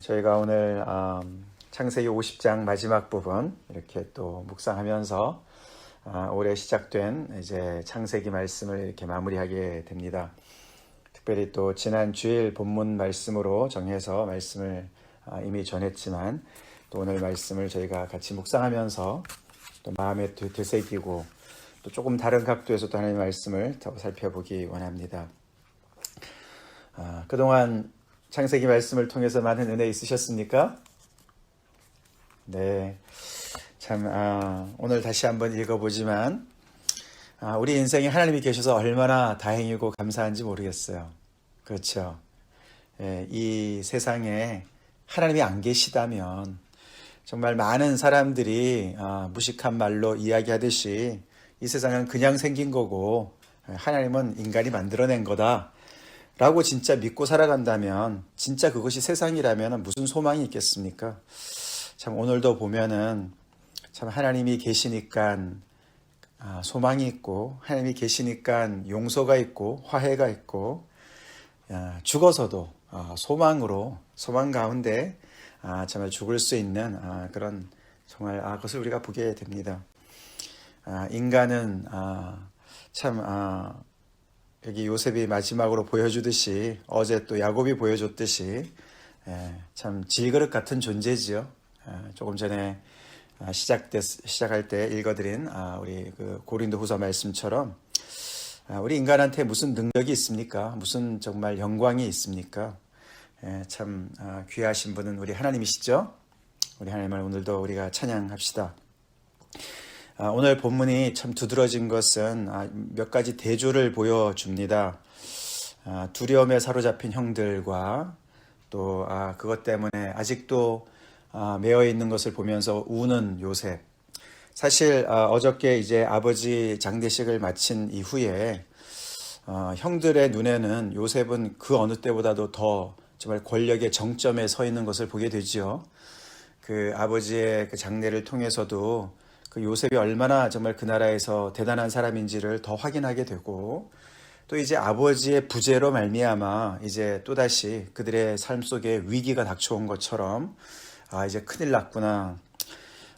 저희가 오늘 창세기 50장 마지막 부분 이렇게 또 묵상하면서 올해 시작된 이제 창세기 말씀을 이렇게 마무리하게 됩니다. 특별히 또 지난 주일 본문 말씀으로 정해서 말씀을 이미 전했지만 또 오늘 말씀을 저희가 같이 묵상하면서 또 마음에 되새기고 또 조금 다른 각도에서 또 하나님의 말씀을 더 살펴보기 원합니다. 그동안 창세기 말씀을 통해서 많은 은혜 있으셨습니까? 네, 참 오늘 다시 한번 읽어보지만 우리 인생에 하나님이 계셔서 얼마나 다행이고 감사한지 모르겠어요. 그렇죠? 이 세상에 하나님이 안 계시다면 정말 많은 사람들이 무식한 말로 이야기하듯이 이 세상은 그냥 생긴 거고 하나님은 인간이 만들어낸 거다 라고 진짜 믿고 살아간다면 진짜 그것이 세상이라면 무슨 소망이 있겠습니까? 참 오늘도 보면은 참 하나님이 계시니까 소망이 있고 하나님이 계시니까 용서가 있고 화해가 있고 죽어서도 소망 가운데 정말 죽을 수 있는 그런 정말 그것을 우리가 보게 됩니다. 인간은 참 여기 요셉이 마지막으로 보여주듯이 어제 또 야곱이 보여줬듯이 참 질그릇 같은 존재지요. 조금 전에 시작할 때 읽어드린 우리 그 고린도후서 말씀처럼 우리 인간한테 무슨 능력이 있습니까? 무슨 정말 영광이 있습니까? 참 귀하신 분은 우리 하나님이시죠. 우리 하나님을 오늘도 우리가 찬양합시다. 오늘 본문이 참 두드러진 것은 몇 가지 대조를 보여줍니다. 두려움에 사로잡힌 형들과 또 그것 때문에 아직도 매여 있는 것을 보면서 우는 요셉. 사실 어저께 이제 아버지 장례식을 마친 이후에 형들의 눈에는 요셉은 그 어느 때보다도 더 정말 권력의 정점에 서 있는 것을 보게 되지요. 그 아버지의 그 장례를 통해서도 그 요셉이 얼마나 정말 그 나라에서 대단한 사람인지를 더 확인하게 되고 또 이제 아버지의 부재로 말미암아 이제 또다시 그들의 삶 속에 위기가 닥쳐온 것처럼 이제 큰일 났구나.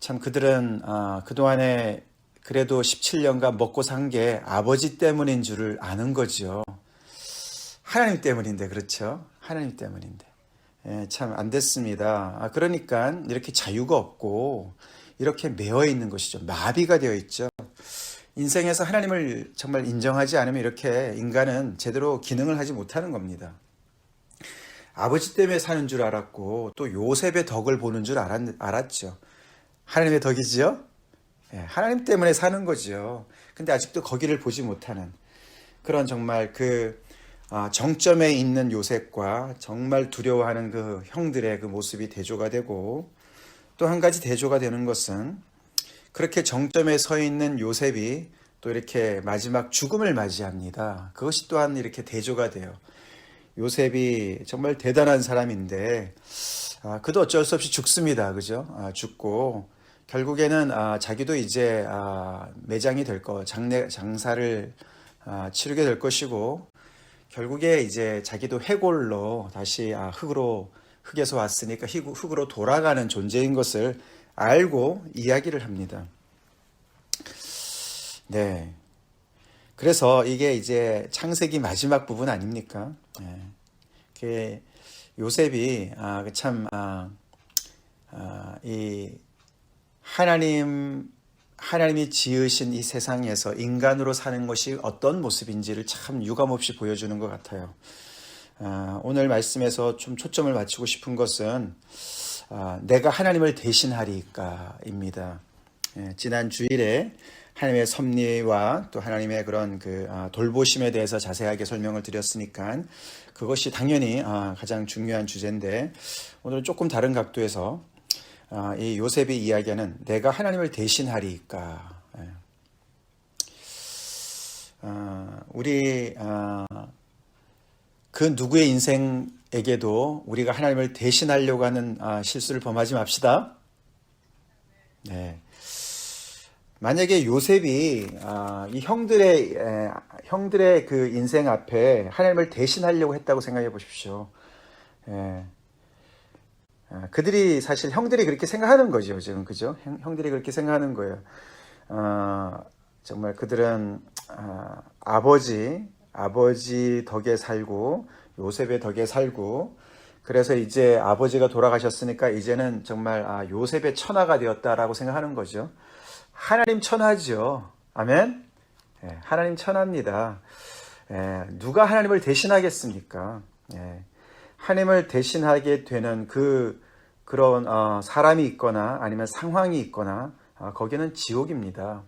참 그들은 그동안에 그래도 17년간 먹고 산 게 아버지 때문인 줄을 아는 거죠. 하나님 때문인데 그렇죠? 하나님 때문인데 참 안 됐습니다. 그러니까 이렇게 자유가 없고 이렇게 매여 있는 것이죠. 마비가 되어 있죠. 인생에서 하나님을 정말 인정하지 않으면 이렇게 인간은 제대로 기능을 하지 못하는 겁니다. 아버지 때문에 사는 줄 알았고 또 요셉의 덕을 보는 줄 알았죠. 하나님의 덕이지요? 하나님 때문에 사는 거죠. 근데 아직도 거기를 보지 못하는 그런 정말 그 정점에 있는 요셉과 정말 두려워하는 그 형들의 그 모습이 대조가 되고 또 한 가지 대조가 되는 것은 그렇게 정점에 서 있는 요셉이 또 이렇게 마지막 죽음을 맞이합니다. 그것이 또한 이렇게 대조가 돼요. 요셉이 정말 대단한 사람인데 그도 어쩔 수 없이 죽습니다. 그죠? 죽고 결국에는 자기도 이제 매장이 될 장사를 치르게 될 것이고 결국에 이제 자기도 해골로 다시 흙에서 왔으니까 흙으로 돌아가는 존재인 것을 알고 이야기를 합니다. 네. 그래서 이게 이제 창세기 마지막 부분 아닙니까? 그 요셉이 참 이 하나님이 지으신 이 세상에서 인간으로 사는 것이 어떤 모습인지를 참 유감없이 보여주는 것 같아요. 오늘 말씀에서 좀 초점을 맞추고 싶은 것은 내가 하나님을 대신하리까입니다. 지난 주일에 하나님의 섭리와 또 하나님의 그런 그 돌보심에 대해서 자세하게 설명을 드렸으니까 그것이 당연히 가장 중요한 주제인데 오늘은 조금 다른 각도에서 이 요셉이 이야기하는 내가 하나님을 대신하리까. 우리 그 누구의 인생에게도 우리가 하나님을 대신하려고 하는 실수를 범하지 맙시다. 네. 만약에 요셉이 이 형들의 그 인생 앞에 하나님을 대신하려고 했다고 생각해 보십시오. 그들이 사실 형들이 그렇게 생각하는 거죠. 지금 그죠? 형들이 그렇게 생각하는 거예요. 정말 그들은 아버지 덕에 살고 요셉의 덕에 살고 그래서 이제 아버지가 돌아가셨으니까 이제는 정말 요셉의 천하가 되었다라고 생각하는 거죠. 하나님 천하죠. 아멘. 하나님 천하입니다. 누가 하나님을 대신하겠습니까? 하나님을 대신하게 되는 그런 사람이 있거나 아니면 상황이 있거나 거기는 지옥입니다.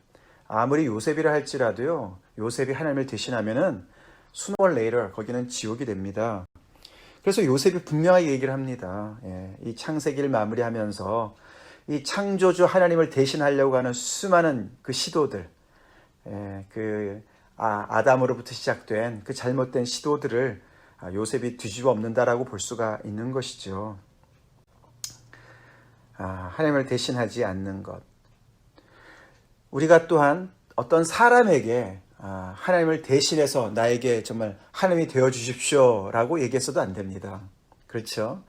아무리 요셉이라 할지라도요. 요셉이 하나님을 대신하면은 sooner or later 거기는 지옥이 됩니다. 그래서 요셉이 분명하게 얘기를 합니다. 이 창세기를 마무리하면서 이 창조주 하나님을 대신하려고 하는 수많은 그 시도들, 아담으로부터 시작된 그 잘못된 시도들을 요셉이 뒤집어 엎는다라고 볼 수가 있는 것이죠. 하나님을 대신하지 않는 것. 우리가 또한 어떤 사람에게 하나님을 대신해서 나에게 정말 하나님이 되어 주십시오 라고 얘기해서도 안 됩니다. 그렇죠?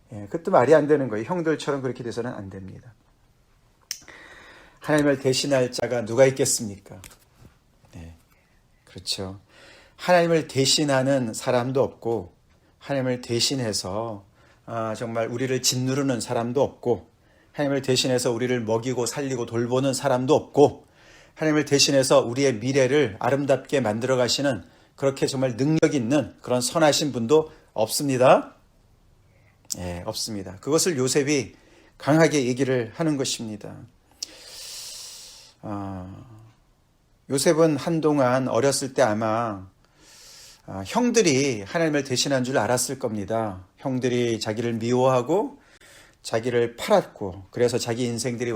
그것도 말이 안 되는 거예요. 형들처럼 그렇게 돼서는 안 됩니다. 하나님을 대신할 자가 누가 있겠습니까? 그렇죠. 하나님을 대신하는 사람도 없고 하나님을 대신해서 정말 우리를 짓누르는 사람도 없고 하나님을 대신해서 우리를 먹이고 살리고 돌보는 사람도 없고 하나님을 대신해서 우리의 미래를 아름답게 만들어 가시는 그렇게 정말 능력 있는 그런 선하신 분도 없습니다. 없습니다. 그것을 요셉이 강하게 얘기를 하는 것입니다. 요셉은 한동안 어렸을 때 아마 형들이 하나님을 대신한 줄 알았을 겁니다. 형들이 자기를 미워하고 자기를 팔았고 그래서 자기 인생이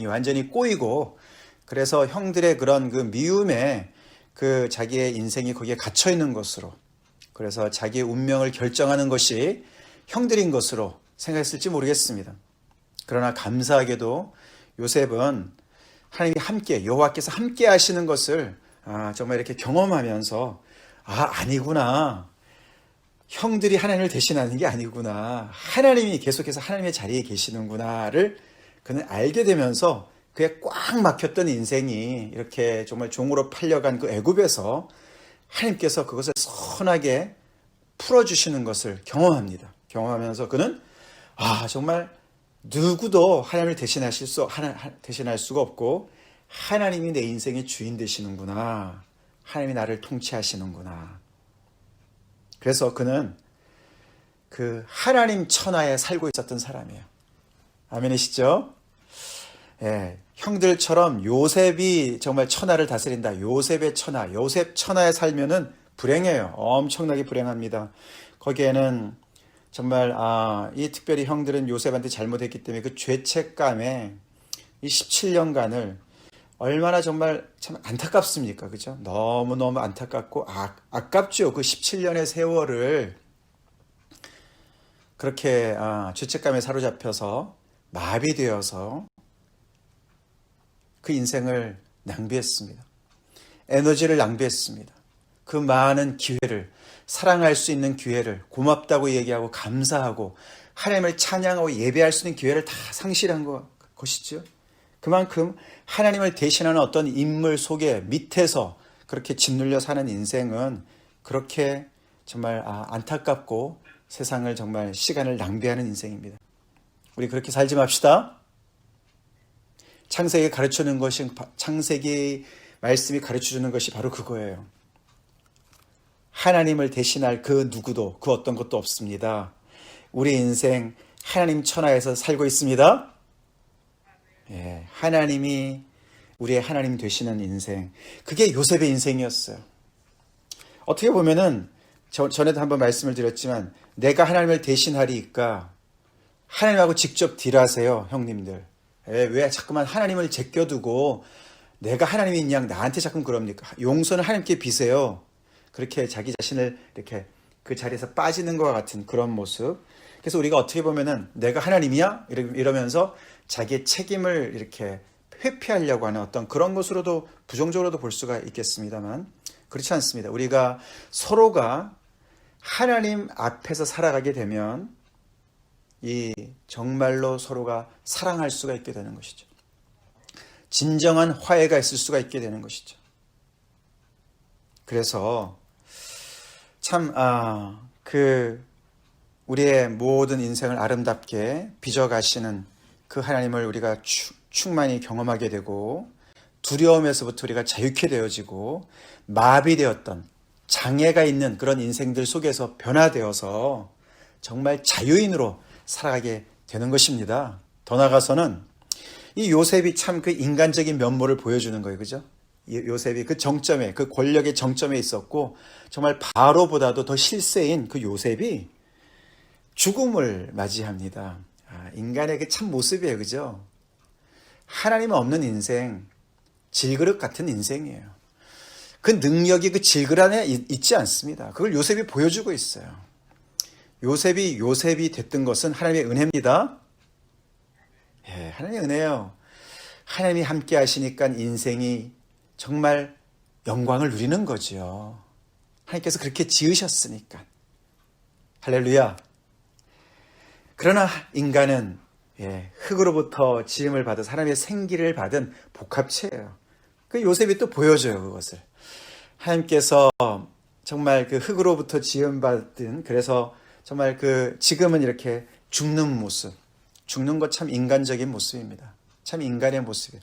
완전히 꼬이고 그래서 형들의 그런 그 미움에 그 자기의 인생이 거기에 갇혀 있는 것으로 그래서 자기의 운명을 결정하는 것이 형들인 것으로 생각했을지 모르겠습니다. 그러나 감사하게도 요셉은 하나님이 함께 여호와께서 함께 하시는 것을 정말 이렇게 경험하면서 아니구나. 형들이 하나님을 대신하는 게 아니구나. 하나님이 계속해서 하나님의 자리에 계시는구나를 그는 알게 되면서 그에 꽉 막혔던 인생이 이렇게 정말 종으로 팔려간 그 애굽에서 하나님께서 그것을 선하게 풀어주시는 것을 경험합니다. 경험하면서 그는 정말 누구도 하나님을 대신할 수가 없고 하나님이 내 인생의 주인 되시는구나. 하나님이 나를 통치하시는구나. 그래서 그는 그 하나님 천하에 살고 있었던 사람이에요. 아멘이시죠? 형들처럼 요셉이 정말 천하를 다스린다. 요셉의 천하, 요셉 천하에 살면은 불행해요. 엄청나게 불행합니다. 거기에는 정말 이 특별히 형들은 요셉한테 잘못했기 때문에 그 죄책감에 이 17년간을 얼마나 정말 참 안타깝습니까? 그죠? 너무너무 안타깝고 아깝죠. 그 17년의 세월을 그렇게 죄책감에 사로잡혀서 마비되어서 그 인생을 낭비했습니다. 에너지를 낭비했습니다. 그 많은 기회를 사랑할 수 있는 기회를 고맙다고 얘기하고 감사하고 하나님을 찬양하고 예배할 수 있는 기회를 다 상실한 것이죠. 그만큼 하나님을 대신하는 어떤 인물 속에 밑에서 그렇게 짓눌려 사는 인생은 그렇게 정말 안타깝고 세상을 정말 시간을 낭비하는 인생입니다. 우리 그렇게 살지 맙시다. 창세기 말씀이 가르쳐주는 것이 바로 그거예요. 하나님을 대신할 그 누구도 그 어떤 것도 없습니다. 우리 인생 하나님 천하에서 살고 있습니다. 하나님이 우리의 하나님 되시는 인생, 그게 요셉의 인생이었어요. 어떻게 보면은 전에도 한번 말씀을 드렸지만 내가 하나님을 대신하리까 하나님하고 직접 딜하세요. 형님들. 왜 자꾸만 하나님을 제껴두고 내가 하나님인 양 나한테 자꾸 그럽니까? 용서는 하나님께 비세요. 그렇게 자기 자신을 이렇게 그 자리에서 빠지는 것과 같은 그런 모습. 그래서 우리가 어떻게 보면은 내가 하나님이야? 이러면서 자기의 책임을 이렇게 회피하려고 하는 어떤 그런 것으로도 부정적으로도 볼 수가 있겠습니다만 그렇지 않습니다. 우리가 서로가 하나님 앞에서 살아가게 되면 이 정말로 서로가 사랑할 수가 있게 되는 것이죠. 진정한 화해가 있을 수가 있게 되는 것이죠. 그래서 참 우리의 모든 인생을 아름답게 빚어가시는 그 하나님을 우리가 충만히 경험하게 되고, 두려움에서부터 우리가 자유케 되어지고, 마비되었던 장애가 있는 그런 인생들 속에서 변화되어서 정말 자유인으로 살아가게 되는 것입니다. 더 나아가서는 이 요셉이 참 그 인간적인 면모를 보여주는 거예요. 그죠? 요셉이 그 정점에, 그 권력의 정점에 있었고, 정말 바로보다도 더 실세인 그 요셉이 죽음을 맞이합니다. 인간의 그 참 모습이에요. 그죠? 하나님 없는 인생, 질그릇 같은 인생이에요. 그 능력이 그 질그릇 안에 있지 않습니다. 그걸 요셉이 보여주고 있어요. 요셉이 됐던 것은 하나님의 은혜입니다. 예, 하나님의 은혜예요. 하나님이 함께 하시니까 인생이 정말 영광을 누리는 거죠. 하나님께서 그렇게 지으셨으니까. 할렐루야. 그러나 인간은 흙으로부터 지음을 받은 사람의 생기를 받은 복합체예요. 그 요셉이 또 보여줘요, 그것을. 하나님께서 정말 그 흙으로부터 지음받은, 그래서 정말 그 지금은 이렇게 죽는 모습, 죽는 것 참 인간적인 모습입니다. 참 인간의 모습이에요.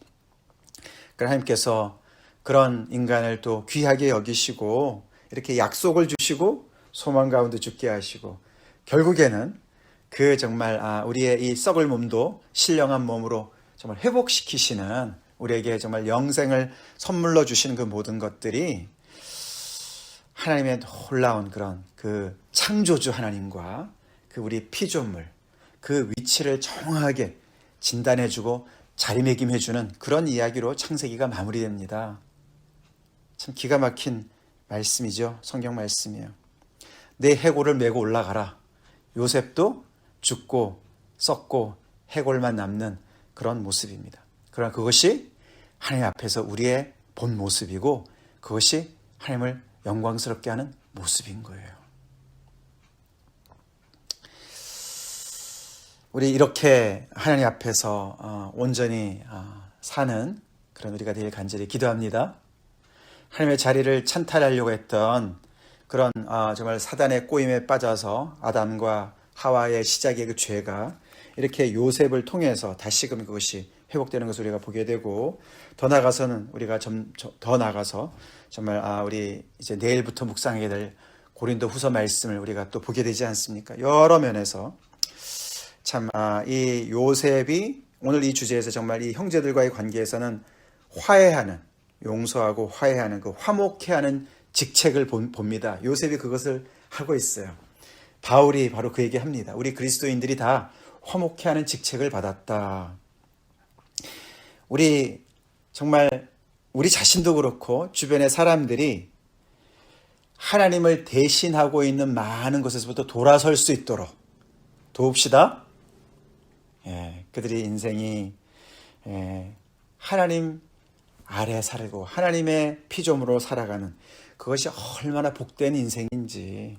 그러나 하나님께서 그런 인간을 또 귀하게 여기시고 이렇게 약속을 주시고 소망 가운데 죽게 하시고, 결국에는 그 정말 우리의 이 썩을 몸도 신령한 몸으로 정말 회복시키시는, 우리에게 정말 영생을 선물로 주시는 그 모든 것들이 하나님의 놀라운 그런 그 창조주 하나님과 그 우리 피조물, 그 위치를 정확하게 진단해주고 자리매김해주는 그런 이야기로 창세기가 마무리됩니다. 참 기가 막힌 말씀이죠. 성경 말씀이에요. 내 해골을 메고 올라가라. 요셉도 죽고 썩고 해골만 남는 그런 모습입니다. 그러나 그것이 하나님 앞에서 우리의 본 모습이고, 그것이 하나님을 영광스럽게 하는 모습인 거예요. 우리 이렇게 하나님 앞에서 온전히 사는 그런 우리가 되길 간절히 기도합니다. 하나님의 자리를 찬탈하려고 했던 그런 정말 사단의 꼬임에 빠져서 아담과 하와의 시작의 그 죄가 이렇게 요셉을 통해서 다시금 그것이 회복되는 것을 우리가 보게 되고, 더 나아가서는 우리가 더 나아가서 정말 우리 이제 내일부터 묵상하게 될 고린도 후서 말씀을 우리가 또 보게 되지 않습니까? 여러 면에서 참 이 요셉이 오늘 이 주제에서 정말 이 형제들과의 관계에서는 화해하는, 용서하고 화해하는, 그 화목해 하는 직책을 봅니다. 요셉이 그것을 하고 있어요. 바울이 바로 그 얘기합니다. 우리 그리스도인들이 다 화목해 하는 직책을 받았다. 우리 정말 우리 자신도 그렇고 주변의 사람들이 하나님을 대신하고 있는 많은 것에서부터 돌아설 수 있도록 도웁시다. 그들의 인생이 하나님 아래 살고 하나님의 피조물로 살아가는, 그것이 얼마나 복된 인생인지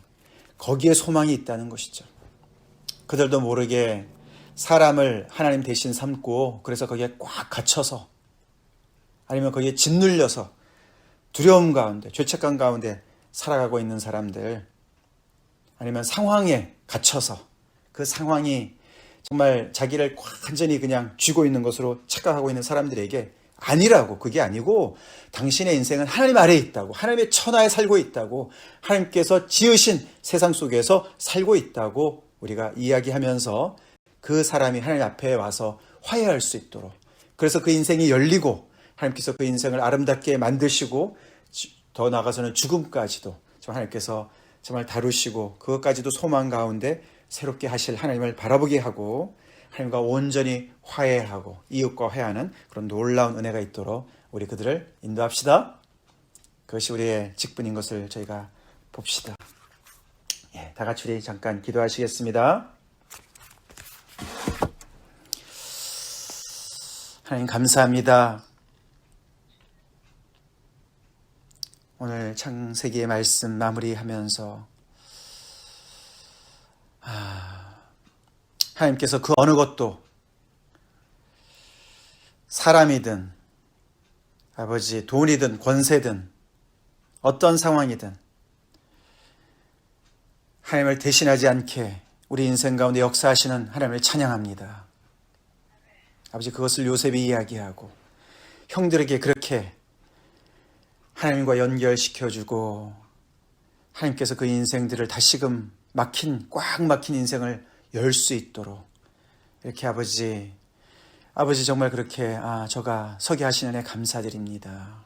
거기에 소망이 있다는 것이죠. 그들도 모르게 사람을 하나님 대신 삼고, 그래서 거기에 꽉 갇혀서, 아니면 거기에 짓눌려서 두려움 가운데, 죄책감 가운데 살아가고 있는 사람들, 아니면 상황에 갇혀서 그 상황이 정말 자기를 완전히 그냥 쥐고 있는 것으로 착각하고 있는 사람들에게 아니라고, 그게 아니고 당신의 인생은 하나님 아래에 있다고, 하나님의 천하에 살고 있다고, 하나님께서 지으신 세상 속에서 살고 있다고 우리가 이야기하면서 그 사람이 하나님 앞에 와서 화해할 수 있도록, 그래서 그 인생이 열리고 하나님께서 그 인생을 아름답게 만드시고, 더 나아가서는 죽음까지도 하나님께서 정말 다루시고 그것까지도 소망 가운데 새롭게 하실 하나님을 바라보게 하고, 하나님과 온전히 화해하고 이웃과 화해하는 그런 놀라운 은혜가 있도록 우리 그들을 인도합시다. 그것이 우리의 직분인 것을 저희가 봅시다. 다 같이 우리 잠깐 기도하시겠습니다. 하나님 감사합니다. 오늘 창세기의 말씀 마무리하면서 하나님께서 그 어느 것도 사람이든 아버지 돈이든 권세든 어떤 상황이든 하나님을 대신하지 않게 우리 인생 가운데 역사하시는 하나님을 찬양합니다. 아버지 그것을 요셉이 이야기하고 형들에게 그렇게 하나님과 연결시켜주고 하나님께서 그 인생들을 다시금 꽉 막힌 인생을 열 수 있도록 이렇게 아버지 정말 그렇게 저가 서게 하시는 애 감사드립니다.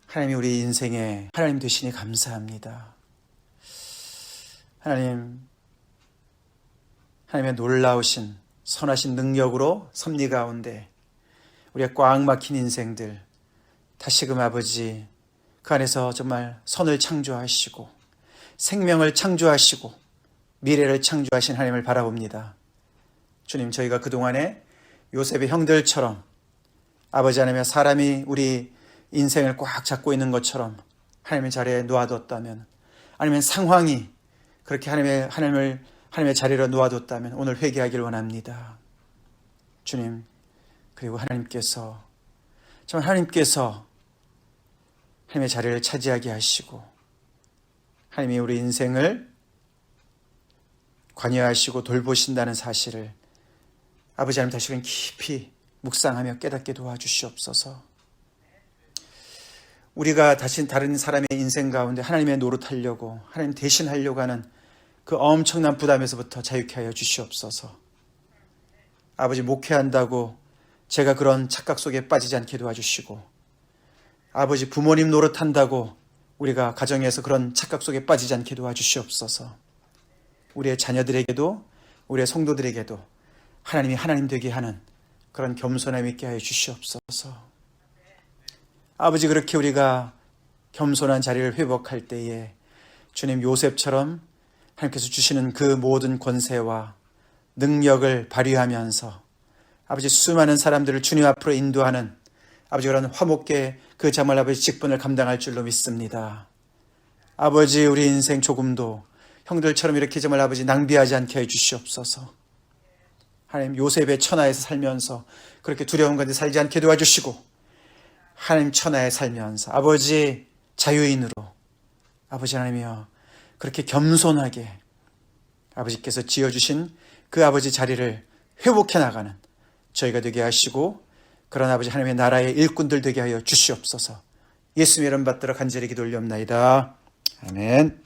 하나님이 우리 인생에 하나님 되시니 감사합니다. 하나님의 놀라우신 선하신 능력으로 섭리 가운데 우리가 꽉 막힌 인생들 다시금 아버지 그 안에서 정말 선을 창조하시고 생명을 창조하시고 미래를 창조하신 하나님을 바라봅니다. 주님, 저희가 그동안에 요셉의 형들처럼 아버지 하나님의 사람이 우리 인생을 꽉 잡고 있는 것처럼 하나님의 자리에 놓아뒀다면, 아니면 상황이 그렇게 하나님의 자리로 놓아뒀다면 오늘 회개하기를 원합니다. 주님, 그리고 하나님께서 정말 하나님의 자리를 차지하게 하시고 하나님이 우리 인생을 관여하시고 돌보신다는 사실을 아버지 하나님 다시금 깊이 묵상하며 깨닫게 도와주시옵소서. 우리가 다시 다른 사람의 인생 가운데 하나님의 노릇하려고 하나님 대신하려고 하는 그 엄청난 부담에서부터 자유케 하여 주시옵소서. 아버지 목회한다고 제가 그런 착각 속에 빠지지 않게 도와주시고, 아버지 부모님 노릇한다고 우리가 가정에서 그런 착각 속에 빠지지 않게 도와주시옵소서. 우리의 자녀들에게도 우리의 성도들에게도 하나님이 하나님 되게 하는 그런 겸손함 있게 하여 주시옵소서. 아버지 그렇게 우리가 겸손한 자리를 회복할 때에 주님 요셉처럼 하나님께서 주시는 그 모든 권세와 능력을 발휘하면서 아버지 수많은 사람들을 주님 앞으로 인도하는 아버지 그런 화목계 그 정말 아버지 직분을 감당할 줄로 믿습니다. 아버지 우리 인생 조금도 형들처럼 이렇게 정말 아버지 낭비하지 않게 해 주시옵소서. 하나님 요셉의 천하에서 살면서 그렇게 두려운 가운데 살지 않게 도와주시고, 하나님 천하에 살면서 아버지 자유인으로 아버지 하나님이여 그렇게 겸손하게 아버지께서 지어주신 그 아버지 자리를 회복해 나가는 저희가 되게 하시고, 그런 아버지 하나님의 나라의 일꾼들 되게 하여 주시옵소서. 예수님의 이름 받들어 간절히 기도 올리옵나이다. 아멘.